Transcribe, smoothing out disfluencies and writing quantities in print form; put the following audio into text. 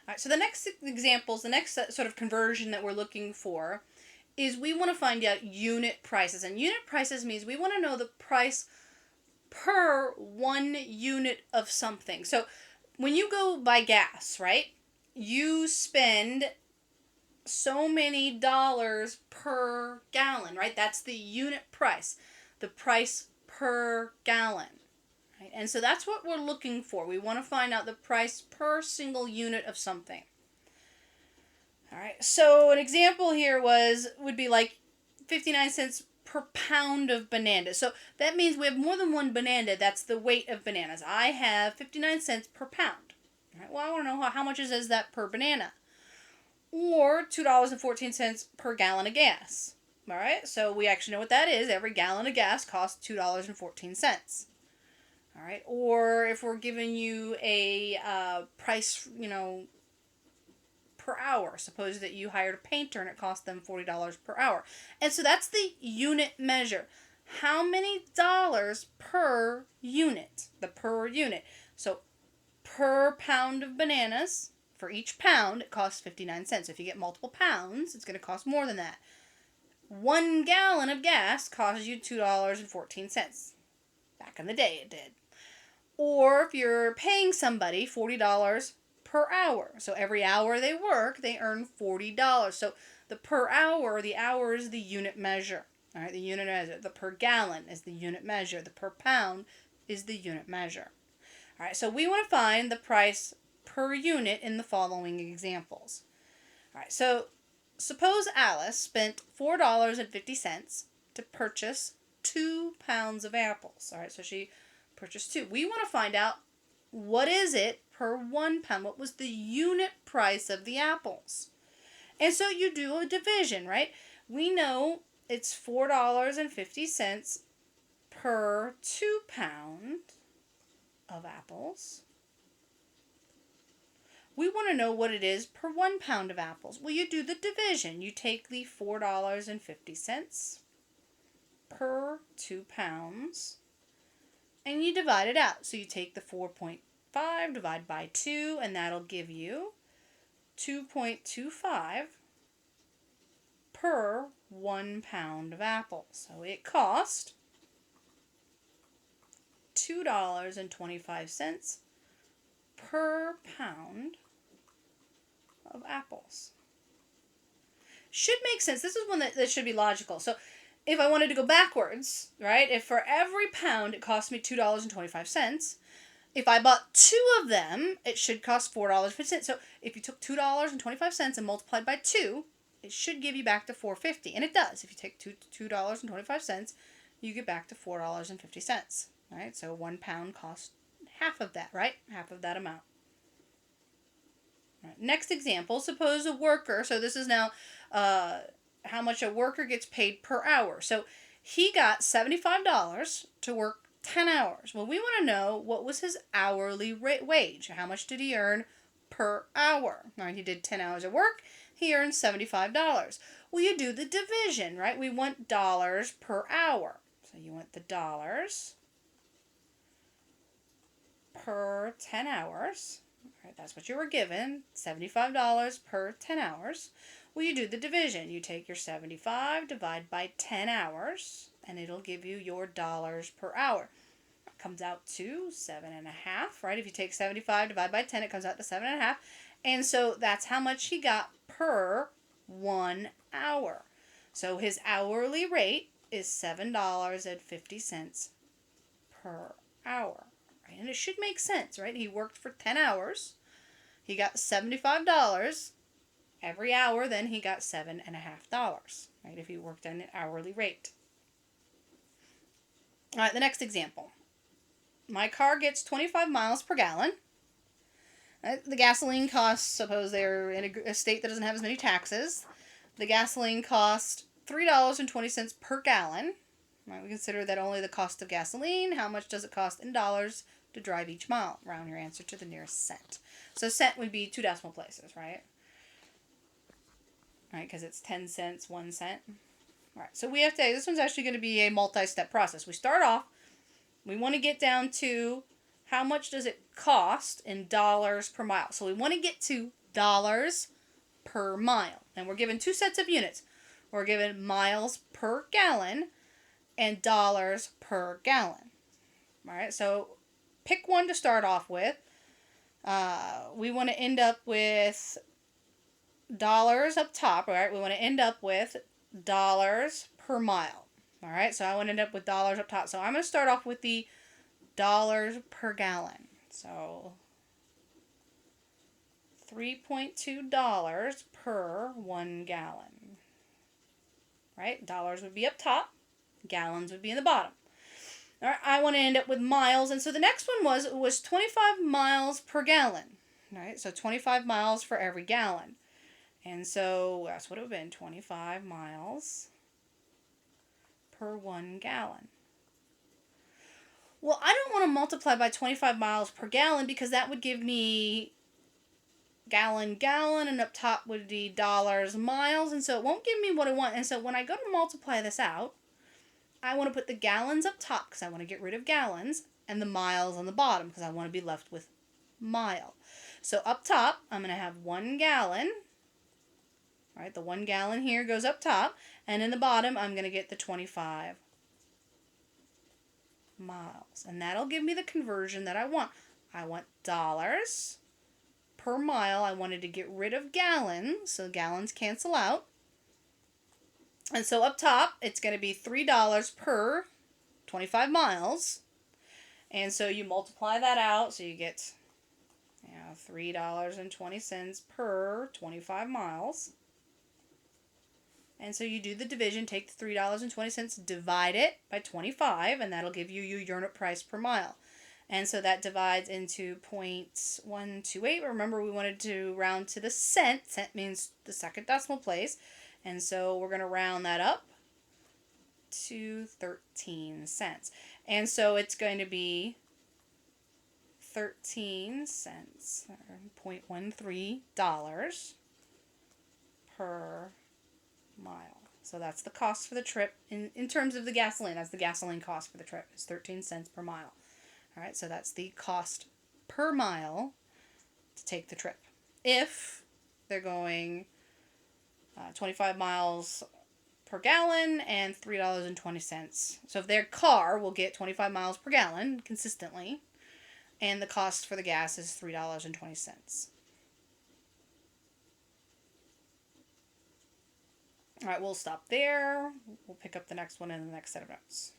All right, so the next examples, the next sort of conversion that we're looking for is we want to find out unit prices. And unit prices means we want to know the price per 1 unit of something. So when you go buy gas, right, you spend so many dollars per gallon, right? That's the unit price, the price per gallon. Right? And so that's what we're looking for. We want to find out the price per single unit of something. All right. So an example here would be like 59 cents per pound of bananas. So that means we have more than one banana. That's the weight of bananas. I have 59 cents per pound. All right. Well, I want to know how much is that per banana. Or $2.14 per gallon of gas. All right. So we actually know what that is. Every gallon of gas costs $2.14. All right. Or if we're giving you a price, per hour. Suppose that you hired a painter and it cost them $40 per hour. And so that's the unit measure. How many dollars per unit? The per unit. So per pound of bananas, for each pound, it costs 59 cents. If you get multiple pounds, it's going to cost more than that. 1 gallon of gas costs you $2.14. Back in the day, it did. Or if you're paying somebody $40 per hour. So every hour they work, they earn $40. So the per hour, the hour is the unit measure. All right, the unit measure. The per gallon is the unit measure. The per pound is the unit measure. All right, so we want to find the price per unit in the following examples. All right, so suppose Alice spent $4.50 to purchase 2 pounds of apples. All right, so she purchased 2. We want to find out what is it per 1 pound. What was the unit price of the apples? And so you do a division, right? We know it's $4.50 per 2 pound of apples. We want to know what it is per 1 pound of apples. Well, you do the division. You take the $4.50 per 2 pounds and you divide it out. So you take the 4.5, divide by 2, and that'll give you 2.25 per 1 pound of apples. So it cost $2.25 per pound of apples. Should make sense. This is one that should be logical. So if I wanted to go backwards, right, if for every pound it cost me $2.25, if I bought 2 of them, it should cost $4.50. So if you took $2.25 and multiplied by 2, it should give you back to $4.50. And it does. If you take $2.25, you get back to $4.50. Right? So 1 pound costs half of that, right? Half of that amount. Right. Next example, suppose a worker, so this is now how much a worker gets paid per hour. So he got $75 to work 10 hours. Well, we want to know what was his hourly wage. How much did he earn per hour? All right, he did 10 hours of work. He earned $75. Well, you do the division, right? We want dollars per hour. So you want the dollars per 10 hours. All right, that's what you were given, $75 per 10 hours. Well, you do the division. You take your 75, divide by 10 hours, and it'll give you your dollars per hour. It comes out to 7.5, right? If you take 75, divide by 10, it comes out to 7.5. And so that's how much he got per 1 hour. So his hourly rate is $7.50 per hour. Right? And it should make sense, right? He worked for 10 hours. He got $75 every hour, then he got $7.50, right? If he worked at an hourly rate. All right, the next example. My car gets 25 miles per gallon. The gasoline costs, suppose they're in a state that doesn't have as many taxes. The gasoline costs $3.20 per gallon. Right, we consider that only the cost of gasoline. How much does it cost in dollars to drive each mile? Round your answer to the nearest cent. So cent would be 2 decimal places, right? Right, because it's 10 cents, 1 cent. All right, so we have to, this one's actually going to be a multi-step process. We start off, we want to get down to how much does it cost in dollars per mile. So we want to get to dollars per mile. And we're given two sets of units. We're given miles per gallon and dollars per gallon. All right, so pick one to start off with. We want to end up with dollars up top, right? We want to end up with dollars per mile. All right, so I want to end up with dollars up top. So I'm going to start off with the dollars per gallon. So $3.2 per 1 gallon. Right? Dollars would be up top, gallons would be in the bottom. All right, I want to end up with miles, and so the next one was 25 miles per gallon. All right, so 25 miles for every gallon. And so that's what it would have been, 25 miles per 1 gallon. Well, I don't want to multiply by 25 miles per gallon because that would give me gallon, and up top would be dollars, miles, and so it won't give me what I want. And so when I go to multiply this out, I want to put the gallons up top because I want to get rid of gallons, and the miles on the bottom because I want to be left with mile. So up top, I'm going to have 1 gallon. All right, the 1 gallon here goes up top, and in the bottom, I'm going to get the 25 miles. And that'll give me the conversion that I want. I want dollars per mile. I wanted to get rid of gallons, so gallons cancel out. And so up top, it's going to be $3 per 25 miles. And so you multiply that out, so you get $3.20 per 25 miles. And so you do the division, take the $3.20, divide it by 25, and that'll give you your unit price per mile. And so that divides into 0.128. Remember, we wanted to round to the cent. Cent means the second decimal place. And so we're going to round that up to 13 cents. And so it's going to be 13 cents, or $0.13 per mile. So that's the cost for the trip in terms of the gasoline. That's the gasoline cost for the trip, is 13 cents per mile. All right, so that's the cost per mile to take the trip. If they're going 25 miles per gallon and $3.20. So if their car will get 25 miles per gallon consistently, and the cost for the gas is $3.20. All right, we'll stop there. We'll pick up the next one in the next set of notes.